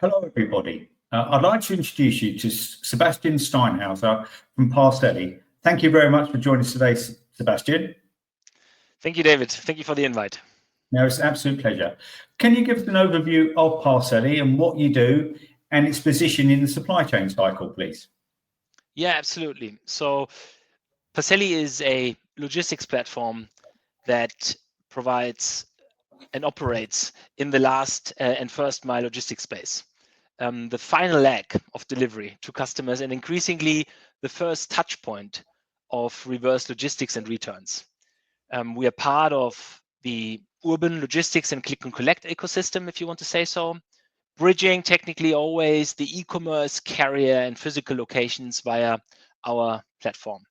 Hello, everybody. I'd like to introduce you to Sebastian Steinhauser from Parcelly. Thank you very much for joining us today, Sebastian. Thank you, David. Thank you for the invite. No, it's an absolute pleasure. Can you give us an overview of Parcelly and what you do and its position in the supply chain cycle, please? Yeah, absolutely. So Parcelly is a logistics platform that provides and operates in the last and first mile logistics space. The final leg of delivery to customers and increasingly the first touch point of reverse logistics and returns. We are part of the urban logistics and click and collect ecosystem, if you want to say so, bridging technically always the e-commerce carrier and physical locations via our platform.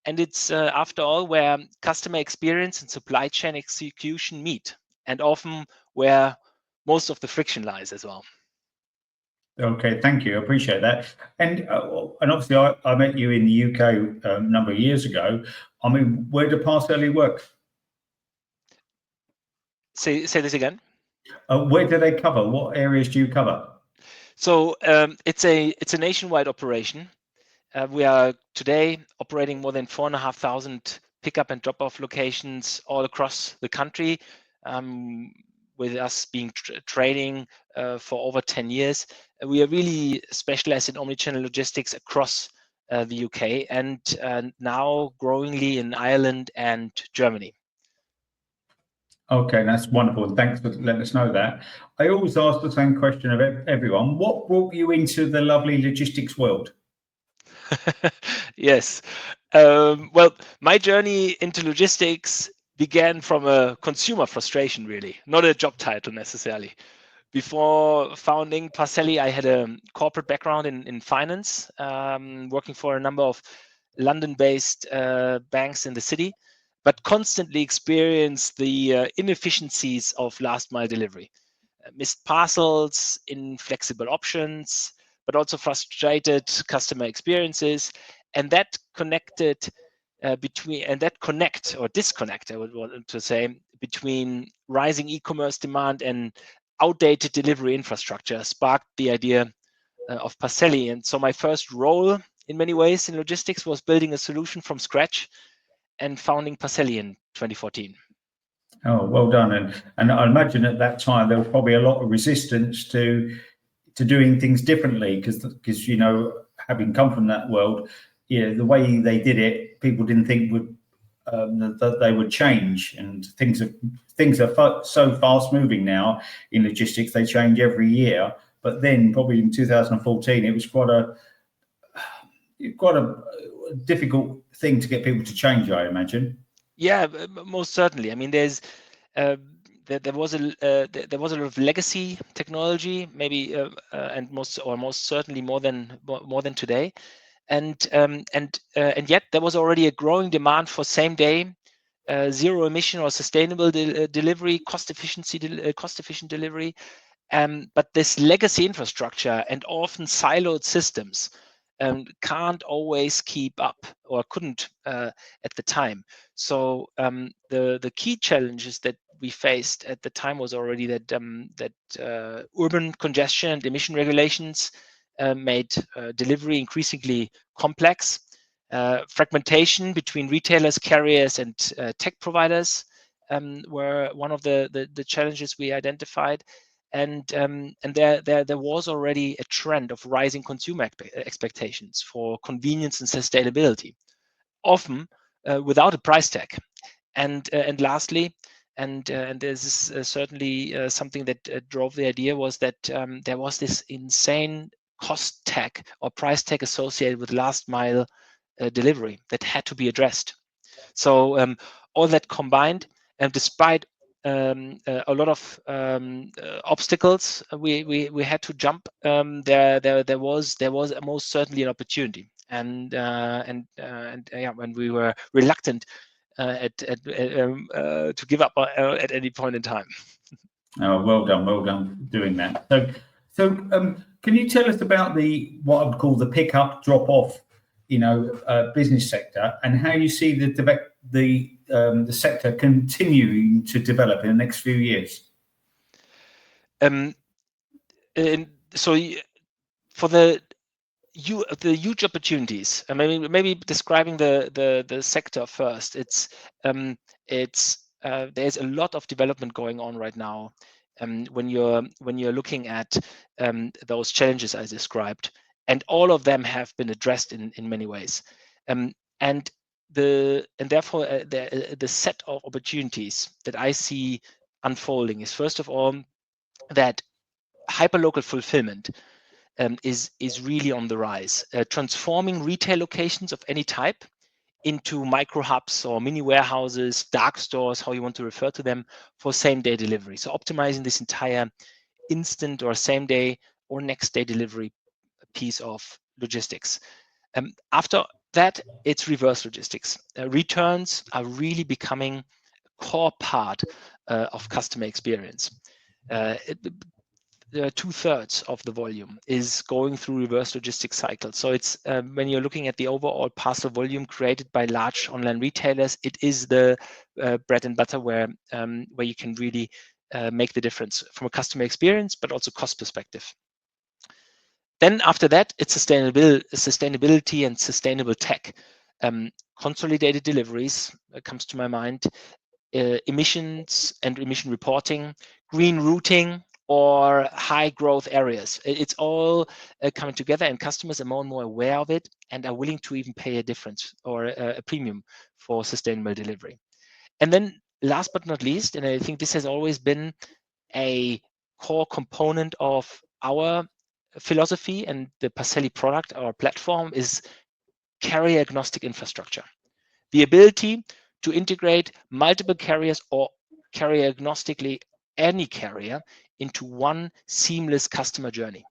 And it's after all where customer experience and supply chain execution meet, and often where most of the friction lies as well. Okay, thank you. I appreciate that. And obviously, I met you in the UK a number of years ago. I mean, where did Parcelly work? Say this again. Where do they cover? What areas do you cover? So it's a nationwide operation. We are today operating more than 4,500 pickup and drop-off locations all across the country, with us being trading for over 10 years. We are really specialized in omnichannel logistics across the UK and now growingly in Ireland and Germany. Okay, that's wonderful. Thanks for letting us know that. I always ask the same question of everyone. What brought you into the lovely logistics world? Yes. Well, my journey into logistics began from a consumer frustration, really, not a job title necessarily. Before founding Parcelly, I had a corporate background in finance, working for a number of London-based banks in the city, but constantly experienced the inefficiencies of last mile delivery. Missed parcels, inflexible options, but also frustrated customer experiences, and that connected that connect or disconnect, I would want to say, between rising e-commerce demand and outdated delivery infrastructure sparked the idea of Parcelly. And so my first role in many ways in logistics was building a solution from scratch and founding Parcelly in 2014. Oh, well done. And I imagine at that time there was probably a lot of resistance to doing things differently because having come from that world, the way they did it, people didn't think would that they would change. And things are so fast moving now in logistics; they change every year. But then, probably in 2014, it was quite a difficult thing to get people to change, I imagine. Yeah, most certainly. I mean, there was a lot of legacy technology, maybe, and most certainly more than today, and yet there was already a growing demand for same day, zero emission or sustainable delivery, cost efficient delivery. But this legacy infrastructure and often siloed systems can't always keep up or couldn't at the time. So the key challenges that we faced at the time was already that urban congestion and emission regulations made delivery increasingly complex. Fragmentation between retailers, carriers, and tech providers were one of the challenges we identified. And there was already a trend of rising consumer expectations for convenience and sustainability, often without a price tag. And lastly, and this is certainly something that drove the idea, was that there was this insane cost tag or price tag associated with last mile delivery that had to be addressed. So all that combined, and despite a lot of obstacles we had to jump, there was most certainly an opportunity, and yeah, when we were reluctant to give up at any point in time. Oh, well done doing that. So, can you tell us about what I would call the pick-up, drop-off, business sector, and how you see the sector continuing to develop in the next few years? In for the huge opportunities, and maybe describing the sector first. There's a lot of development going on right now. When you're looking at those challenges I described, and all of them have been addressed in many ways, and therefore the set of opportunities that I see unfolding is, first of all, that hyperlocal fulfillment is really on the rise, transforming retail locations of any type into micro hubs or mini warehouses, dark stores, how you want to refer to them, for same-day delivery. So optimizing this entire instant or same-day or next-day delivery piece of logistics. After that, it's reverse logistics. Returns are really becoming a core part of customer experience. 2/3 of the volume is going through reverse logistics cycles. So it's when you're looking at the overall parcel volume created by large online retailers, it is the bread and butter where you can really make the difference from a customer experience, but also cost perspective. Then after that, it's sustainability and sustainable tech. Consolidated deliveries comes to my mind, emissions and emission reporting, green routing, or high growth areas. It's all coming together, and customers are more and more aware of it and are willing to even pay a difference or a premium for sustainable delivery. And then last but not least, and I think this has always been a core component of our philosophy and the Parcelly product, our platform, is carrier agnostic infrastructure. The ability to integrate multiple carriers or carrier agnostically any carrier into one seamless customer journey.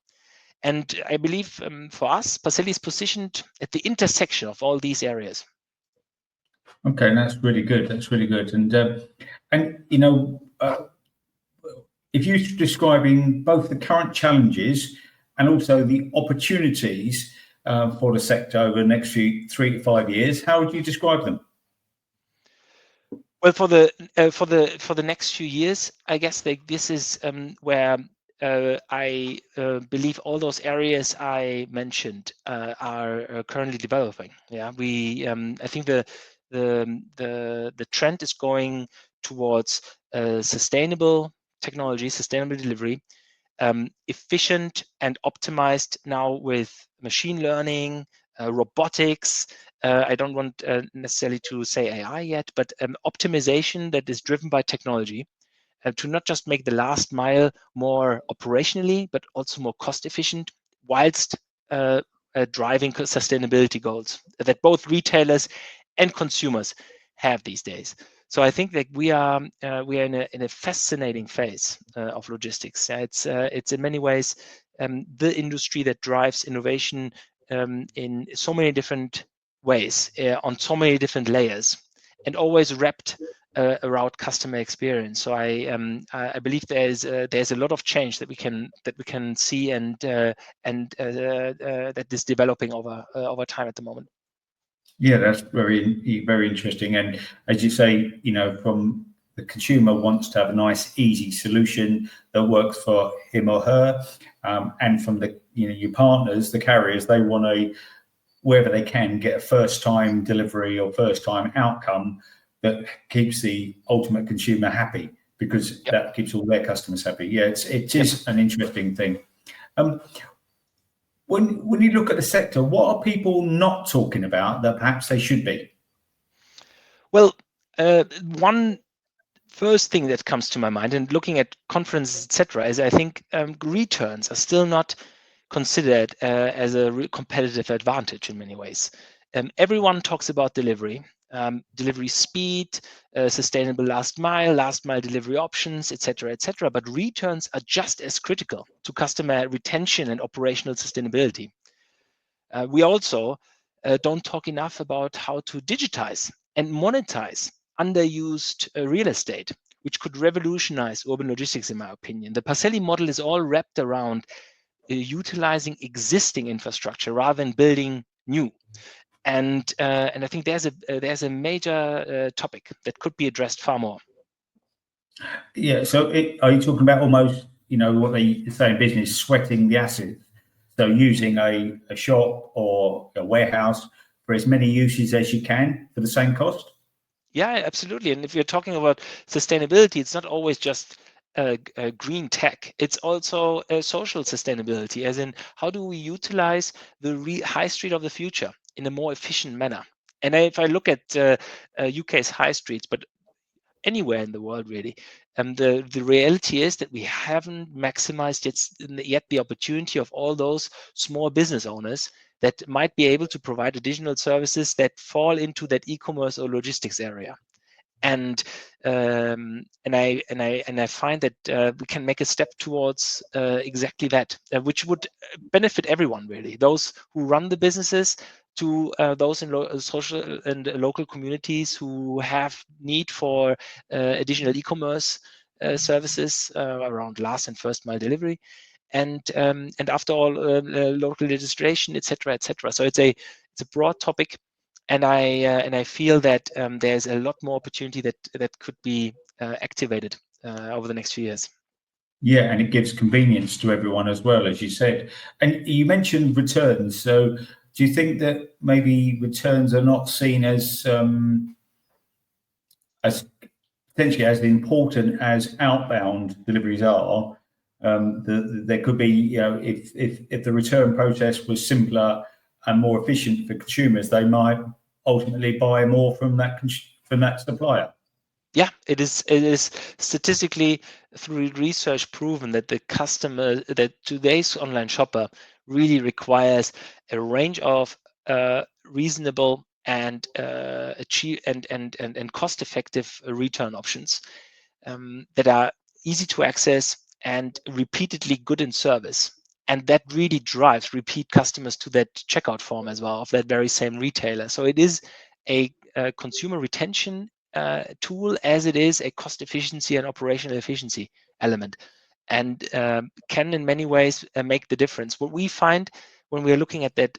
And I believe for us, Parcelly is positioned at the intersection of all these areas. Okay, that's really good. That's really good. And you know, if you're describing both the current challenges and also the opportunities for the sector over the next 3 to 5 years, how would you describe them? Well, for the next few years, I guess this is where I believe all those areas I mentioned are currently developing. Yeah, I think the trend is going towards sustainable technology, sustainable delivery, efficient and optimized now with machine learning, robotics. I don't want necessarily to say AI yet, but optimization that is driven by technology to not just make the last mile more operationally, but also more cost efficient, whilst driving sustainability goals that both retailers and consumers have these days. So I think that we are in a fascinating phase of logistics. It's in many ways the industry that drives innovation in so many different ways, on so many different layers, and always wrapped around customer experience. So I believe there's a lot of change that we can see and that is developing over time at the moment. Yeah, that's very interesting. And as you say, you know, from the consumer wants to have a nice, easy solution that works for him or her, and from the your partners, the carriers, they want to, wherever they can, get a first-time delivery or first-time outcome that keeps the ultimate consumer happy, because that keeps all their customers happy. Yeah, it is an interesting thing. When you look at the sector, what are people not talking about that perhaps they should be? Well, one first thing that comes to my mind, and looking at conferences, etc., is I think returns are still not considered as a competitive advantage in many ways. Everyone talks about delivery, delivery speed, sustainable last mile delivery options, etc., etc. But returns are just as critical to customer retention and operational sustainability. We also don't talk enough about how to digitize and monetize underused real estate, which could revolutionize urban logistics, in my opinion. The Parcelly model is all wrapped around utilizing existing infrastructure rather than building new. And I think there's a major topic that could be addressed far more. Yeah. So, are you talking about almost what they say in business, sweating the assets. So using a shop or a warehouse for as many uses as you can for the same cost. Yeah, absolutely. And if you're talking about sustainability, it's not always just green tech. It's also social sustainability, as in how do we utilize the high street of the future in a more efficient manner? And if I look at UK's high streets, but anywhere in the world really, the reality is that we haven't maximized yet the opportunity of all those small business owners that might be able to provide additional services that fall into that e-commerce or logistics area. And I find that we can make a step towards exactly that, which would benefit everyone really. Those who run the businesses, to those in social and local communities who have need for additional e-commerce services around last and first mile delivery, and after all, local legislation, etc., etc. So it's a broad topic, and I feel that there's a lot more opportunity that could be activated over the next few years. Yeah, and it gives convenience to everyone as well, as you said. And you mentioned returns. So do you think that maybe returns are not seen as potentially as important as outbound deliveries are? There could be, if the return process was simpler and more efficient for consumers, they might ultimately buy more from that supplier. Yeah, it is statistically through research proven that that today's online shopper really requires a range of reasonable and achieve and cost-effective return options that are easy to access and repeatedly good in service. And that really drives repeat customers to that checkout form as well of that very same retailer. So it is a consumer retention tool as it is a cost efficiency and operational efficiency element, and can in many ways make the difference. What we find when we are looking at that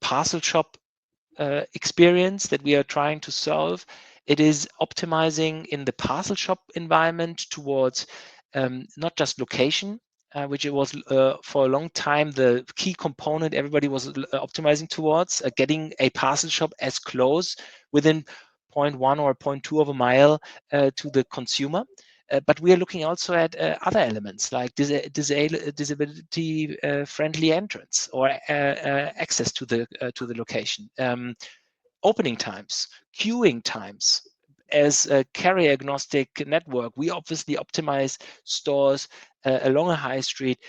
parcel shop experience that we are trying to solve, it is optimizing in the parcel shop environment towards not just location, which it was for a long time the key component everybody was optimizing towards, getting a parcel shop as close within 0.1 or 0.2 of a mile to the consumer. But we are looking also at other elements like disability friendly entrance or access to the location, opening times, queuing times. As a carrier agnostic network, we obviously optimize stores along a high street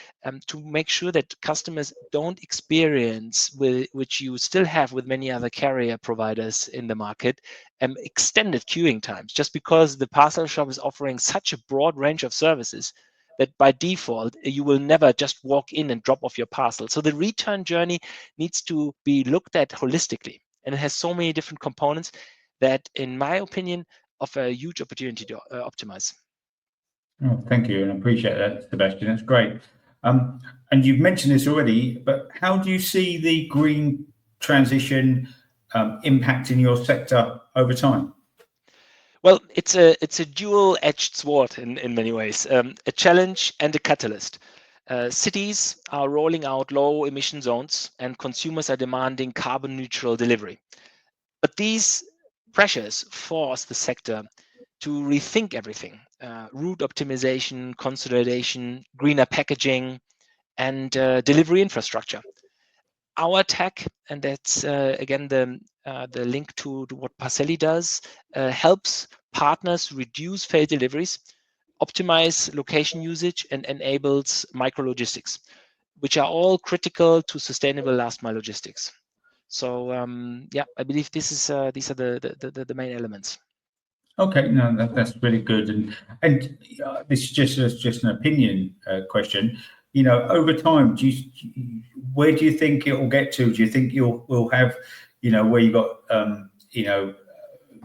to make sure that customers don't experience, which you still have with many other carrier providers in the market, extended queuing times, just because the parcel shop is offering such a broad range of services that by default, you will never just walk in and drop off your parcel. So the return journey needs to be looked at holistically, and it has so many different components that, in my opinion, offer a huge opportunity to optimize. Oh, thank you, and I appreciate that, Sebastian. That's great. And you've mentioned this already, but how do you see the green transition impacting your sector over time? Well, it's a dual-edged sword in many ways, a challenge and a catalyst. Cities are rolling out low emission zones, and consumers are demanding carbon neutral delivery. But these pressures force the sector to rethink everything: route optimization, consolidation, greener packaging, and delivery infrastructure. Our tech, and that's again the link to what Parcelly does, helps partners reduce failed deliveries, optimize location usage, and enables micro logistics, which are all critical to sustainable last mile logistics. So yeah, I believe these are the main elements. Okay, no, that's really good, and this is just an opinion question. Over time, where do you think it will get to? Do you think we'll have, where you got,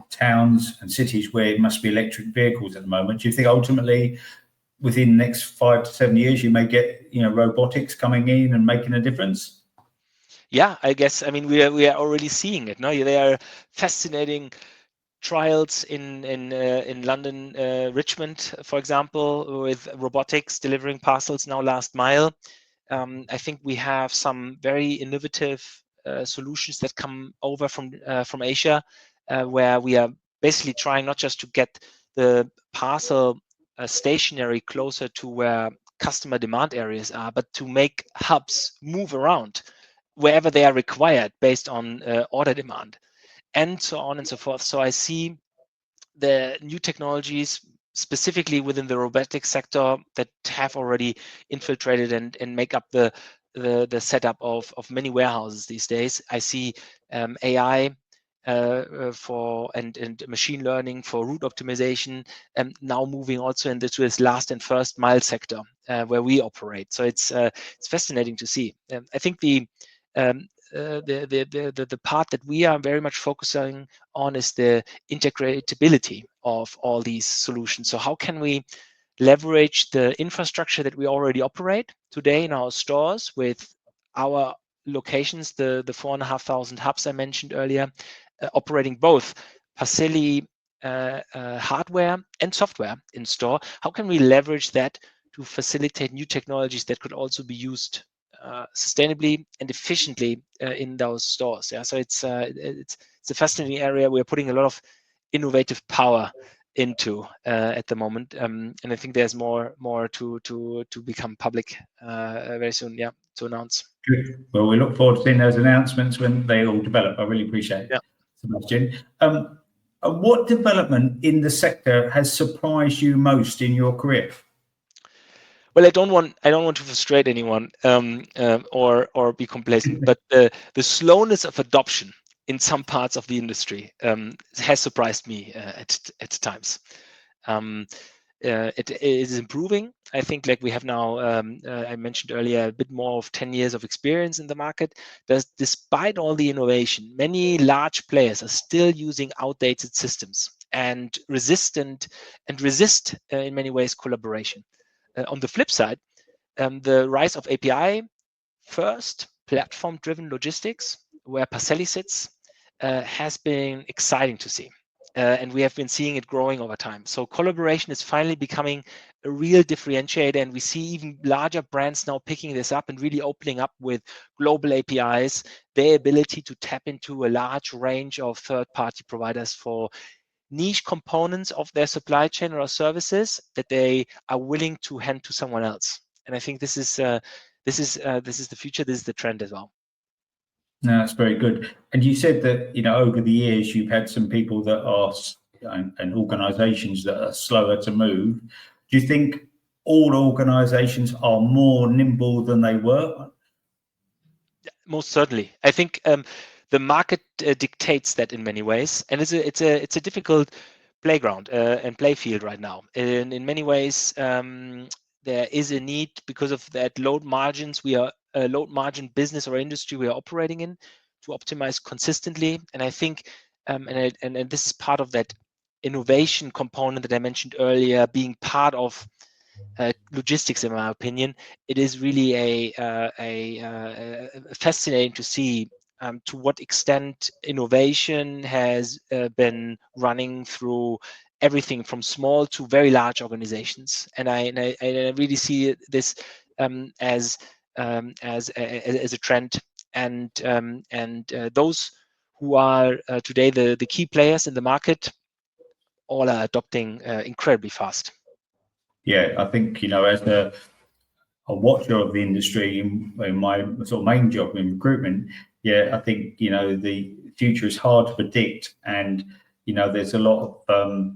towns and cities where it must be electric vehicles at the moment? Do you think ultimately, within the next 5 to 7 years, you may get, robotics coming in and making a difference? Yeah, I guess. I mean, we are already seeing it. No, there are fascinating trials in London, Richmond, for example, with robotics delivering parcels now last mile. I think we have some very innovative solutions that come over from Asia, where we are basically trying not just to get the parcel stationary closer to where customer demand areas are, but to make hubs move around wherever they are required based on order demand, and so on and so forth. So I see the new technologies specifically within the robotics sector that have already infiltrated and make up the setup of many warehouses these days. I see AI for and machine learning for route optimization, now moving also into this last and first mile sector where we operate. So it's fascinating to see. I think the part that we are very much focusing on is the integratability of all these solutions. So how can we leverage the infrastructure that we already operate today in our stores with our locations, the 4,500 hubs I mentioned earlier, operating both Parcelly hardware and software in store. How can we leverage that to facilitate new technologies that could also be used sustainably and efficiently in those stores? Yeah, so it's a fascinating area. We're putting a lot of innovative power into at the moment, and I think there's more to become public very soon. Yeah, to announce. Good. Well, we look forward to seeing those announcements when they all develop. I really appreciate it, Sebastian. What development in the sector has surprised you most in your career? Well, I don't want to frustrate anyone or be complacent, but the slowness of adoption in some parts of the industry has surprised me at times. It is improving. I think, like we have now, I mentioned earlier, a bit more of 10 years of experience in the market. Despite all the innovation, many large players are still using outdated systems and resist in many ways collaboration. On the flip side, the rise of API first platform-driven logistics, where Parcelly sits, has been exciting to see. And we have been seeing it growing over time. So collaboration is finally becoming a real differentiator, and we see even larger brands now picking this up and really opening up with global APIs, their ability to tap into a large range of third-party providers for niche components of their supply chain or services that they are willing to hand to someone else. And I think this is the future. This is the trend as well. No, that's very good. And you said that, over the years you've had some people that are and organisations that are slower to move. Do you think all organisations are more nimble than they were? Most certainly. I think the market dictates that in many ways, and it's a difficult playground and play field right now. And in many ways, there is a need because of that low margins. We are a low margin business or industry we are operating in to optimize consistently. And I think, and this is part of that innovation component that I mentioned earlier, being part of logistics, in my opinion. It is really fascinating to see to what extent innovation has been running through everything from small to very large organizations, and I really see this as a trend, and those who are today the key players in the market all are adopting incredibly fast. Yeah, I think, as a watcher of the industry in my sort of main job in recruitment, I think, the future is hard to predict, and, there's a lot of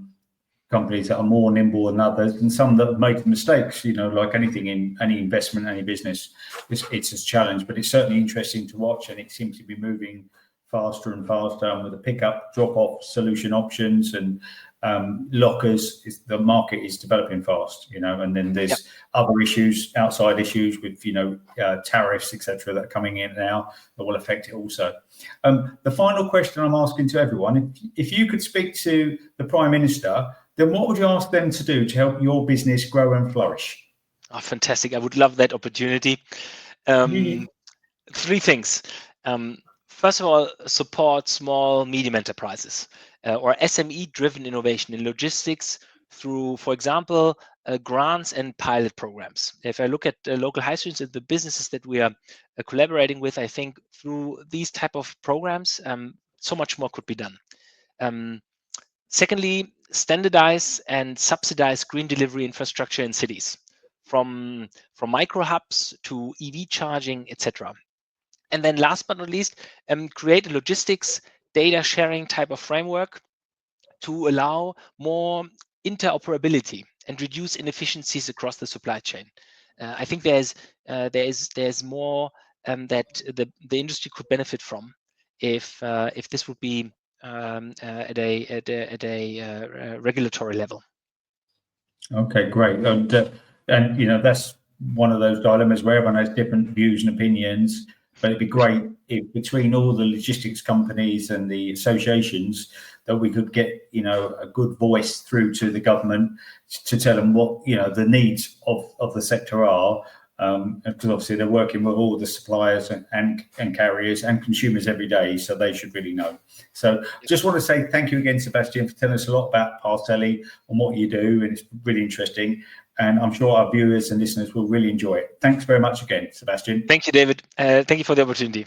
companies that are more nimble than others, and some that have made mistakes, like anything in any investment, any business, it's a challenge, but it's certainly interesting to watch, and it seems to be moving faster and faster with the pickup, drop-off solution options and lockers. The market is developing fast, and then there's other issues, outside issues with, tariffs, etc., that are coming in now that will affect it also. The final question I'm asking to everyone, if you could speak to the Prime Minister, then what would you ask them to do to help your business grow and flourish? Oh, fantastic. I would love that opportunity. 3 things. First of all, support small, medium enterprises. or SME-driven innovation in logistics through, for example, grants and pilot programs. If I look at local high streets and the businesses that we are collaborating with, I think through these type of programs, so much more could be done. Secondly, standardize and subsidize green delivery infrastructure in cities, from micro hubs to EV charging, etc. And then last but not least, create a logistics data sharing type of framework to allow more interoperability and reduce inefficiencies across the supply chain. I think there's more that the industry could benefit from if this would be at a regulatory level. Okay, great. And you know, that's one of those dilemmas where everyone has different views and opinions. But it'd be great if between all the logistics companies and the associations that we could get, you know, a good voice through to the government to tell them what, you know, the needs of the sector are. Because obviously they're working with all the suppliers and carriers and consumers every day, so they should really know. So just want to say thank you again, Sebastian, for telling us a lot about Parcelly and what you do, and it's really interesting. And I'm sure our viewers and listeners will really enjoy it. Thanks very much again, Sebastian. Thank you, David. Thank you for the opportunity.